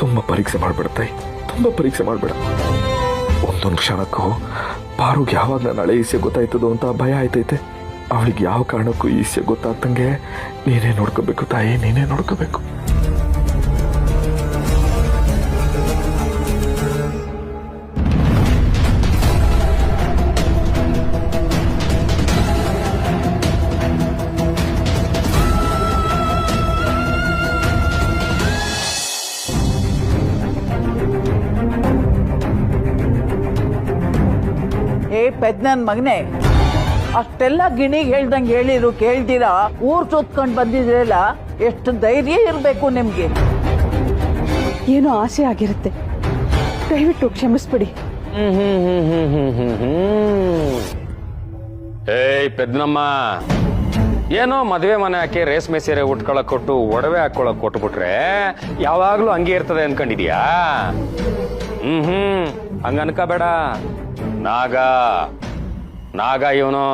ತುಂಬ ಪರೀಕ್ಷೆ ಮಾಡ್ಬೇಡ ತಾಯಿ, ತುಂಬ ಪರೀಕ್ಷೆ ಮಾಡ್ಬೇಡ. ಒಂದೊಂದು ಕ್ಷಣಕ್ಕೂ ಪಾರುಗೆ ಯಾವಾಗ ನನ್ನ ಹಳೆ ಈಸೆ ಗೊತ್ತಾಯ್ತದೋ ಅಂತ ಭಯ ಆಯ್ತೈತೆ. ಅವಳಿಗೆ ಯಾವ ಕಾರಣಕ್ಕೂ ಈಸೆ ಗೊತ್ತಾಗ್ತಂಗೆ ನೀನೇ ನೋಡ್ಕೋಬೇಕು ತಾಯಿ, ನೀನೇ ನೋಡ್ಕೋಬೇಕು. ಪೆದ್ನನ್ ಮಗನೇ, ಅಷ್ಟೆಲ್ಲ ಗಿಣಿಗೆ ಹೇಳ್ದಂಗೆ ಹೇಳಿರು ಕೇಳ್ದಿರಾ ಊರ್ ಸುತ್ಕೊಂಡು ಬಂದಿದ್ರಲ್ಲ, ಎಷ್ಟು ಧೈರ್ಯ ಇರಬೇಕು ನಿಮ್ಗೆ. ಏನೋ ಆಸೆ ಆಗಿರುತ್ತೆ, ದಯವಿಟ್ಟು ಕ್ಷಮಿಸ್ಬಿಡಿ. ಏಯ್ ಪೆದ್ನಮ್ಮ, ಏನೋ ಮದುವೆ ಮನೆ ಹಾಕಿ ರೇಷ್ಮೆ ಸೀರೆ ಉಟ್ಕೊಳಕ್ ಕೊಟ್ಟು ಒಡವೆ ಹಾಕೊಳಕ್ ಕೊಟ್ಬಿಟ್ರೆ ಯಾವಾಗ್ಲೂ ಹಂಗೆ ಇರ್ತದೆ ಅನ್ಕೊಂಡಿದ್ಯಾ? ಹಂಗ ಅನ್ಕೋಬೇಡ. ನಾಗ ಇವನು.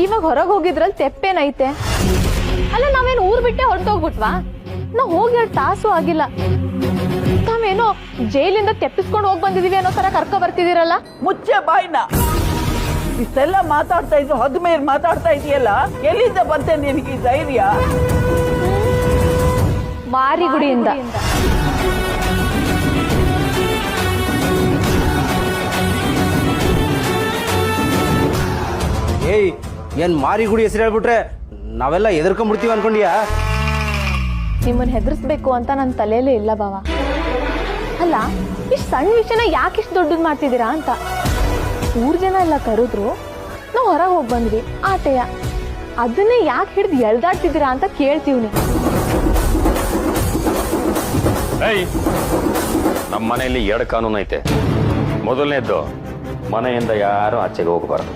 ಇವಾಗ ಹೊರಗೆ ಹೋಗಿದ್ರಲ್ಲಿ ತೆಪ್ಪೇನೈತೆ? ಅಲ್ಲ, ನಾವೇನು ಊರ್ ಬಿಟ್ಟೆ ಹೊರಟೋಗ್ಬಿಟ್ವಾ? ನಾವ್ ಹೋಗಿ 2 ತಾಸು ಆಗಿಲ್ಲ. ನಾವೇನೋ ಜೈಲಿಂದ ತೆಪ್ಪಿಸ್ಕೊಂಡು ಹೋಗಿ ಬಂದಿದೀವಿ ಅನ್ನೋ ತರ ಕರ್ಕೊ ಬರ್ತಿದ್ದೀರಲ್ಲ. ಮುಚ್ಚೆ ಬಾಯ್ನ. ಇಷ್ಟೆಲ್ಲ ಮಾತಾಡ್ತಾ ಇದ್ರು ಹೊದ್ಮೇಲೆ ಮಾತಾಡ್ತಾ ಇದೆಯಲ್ಲ, ಎಲ್ಲಿಂದ ಬಂತೆ ನಿನಗೆ ಧೈರ್ಯ? ಮಾರಿಗುಡಿಯಿಂದ. ಏಯ್, ಏನ್ ಮಾರಿಗುಡಿ ಹೆಸರು ಹೇಳ್ಬಿಟ್ರೆ ನಾವೆಲ್ಲ ಎದುರ್ಕೊಂಡ್ಬಿಡ್ತೀವಿ ಅನ್ಕೊಂಡಿಯಾ? ನಿಮ್ಮನ್ನ ಹೆದರ್ಸ್ಬೇಕು ಅಂತ ನನ್ನ ತಲೆಯಲ್ಲೇ ಇಲ್ಲ ಬಾವ. ಅಲ್ಲ, ಇಷ್ಟು ಸಣ್ಣ ವಿಷಯನ ಯಾಕಿಷ್ಟು ದೊಡ್ಡದ್ ಮಾಡ್ತಿದ್ದೀರಾ ಅಂತ. ಊರ್ ಜನ ಎಲ್ಲ ಕರೆದ್ರು, ನಾವು ಹೊರಗೆ ಹೋಗಿ ಬಂದ್ವಿ ಆಟೆಯ. ಅದನ್ನೇ ಯಾಕೆ ಹಿಡ್ದು ಎಳ್ದಾಡ್ತಿದ್ದೀರಾ ಅಂತ ಕೇಳ್ತೀವ್ನಿ. ನಮ್ಮ ಮನೆಯಲ್ಲಿ 2 ಕಾನೂನು ಐತೆ. ಮೊದಲನೇದ್ದು, ಮನೆಯಿಂದ ಯಾರು ಆಚೆಗೆ ಹೋಗಬಾರ್ದು.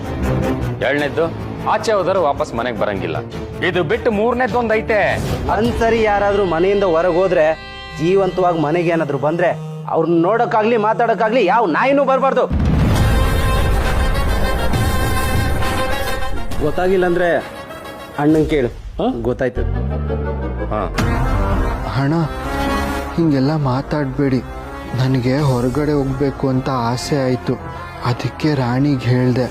2ನೇದ್ದು, ಆಚೆ ಹೋದ್ರೆ ವಾಪಸ್ ಮನೆಗೆ ಬರಂಗಿಲ್ಲ. ಇದು ಬಿಟ್ಟು 3ನೇದೊಂದು ಐತೆ. ಒಂದ್ಸರಿ ಯಾರಾದ್ರೂ ಮನೆಯಿಂದ ಹೊರಗೆ ಹೋದ್ರೆ ಜೀವಂತವಾಗಿ ಮನೆಗೆ ಏನಾದ್ರು ಬಂದ್ರೆ ಅವ್ರನ್ನ ನೋಡಕ್ಕಾಗ್ಲಿ ಮಾತಾಡಕ್ಕಾಗ್ಲಿ ಯಾವ ನಾಯಿನೂ ಬರಬಾರ್ದು. ಗೊತ್ತಾಗಿಲ್ಲ ಅಂದ್ರೆ ಅಣ್ಣನ್ ಕೇಳು, ಗೊತ್ತಾಯ್ತದ. ಅಣ್ಣ, ಹಿಂಗೆಲ್ಲ ಮಾತಾಡಬೇಡಿ. ನನಗೆ ಹೊರಗಡೆ ಹೋಗ್ಬೇಕು ಅಂತ ಆಸೆ ಆಯಿತು, ಅದಕ್ಕೆ ರಾಣಿಗೆ ಹೇಳ್ದೆ.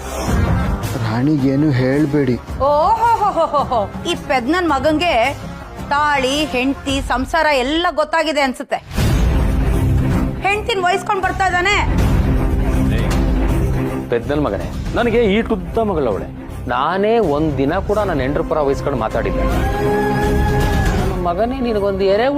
ರಾಣಿಗೇನು ಹೇಳಬೇಡಿ. ಓಹೋ, ಈ ಪೆದ್ನನ್ ಮಗಂಗೆ ತಾಳಿ ಹೆಂಡತಿ ಸಂಸಾರ ಎಲ್ಲ ಗೊತ್ತಾಗಿದೆ ಅನ್ಸುತ್ತೆ. ಹೆಂಡತಿನ ವಹಿಸ್ಕೊಂಡು ಬರ್ತಾ ಇದ್ದಾನೆ. ಪೆದ್ನನ್ ಮಗನೇ, ನನಗೆ ಈ ಟುದ್ದ ಮಗಳವಳೆ. ನಾನೇ ಒಂದ್ ದಿನ ಕೂಡ ನನ್ನ ಹೆಂಡ್ರ ಪರ ವಹಿಸ್ಕೊಂಡು ಮಾತಾಡಿದ್ದೆ. ನನ್ನ ಮಗನೇ, ನಿನಗೊಂದು ಎರೆ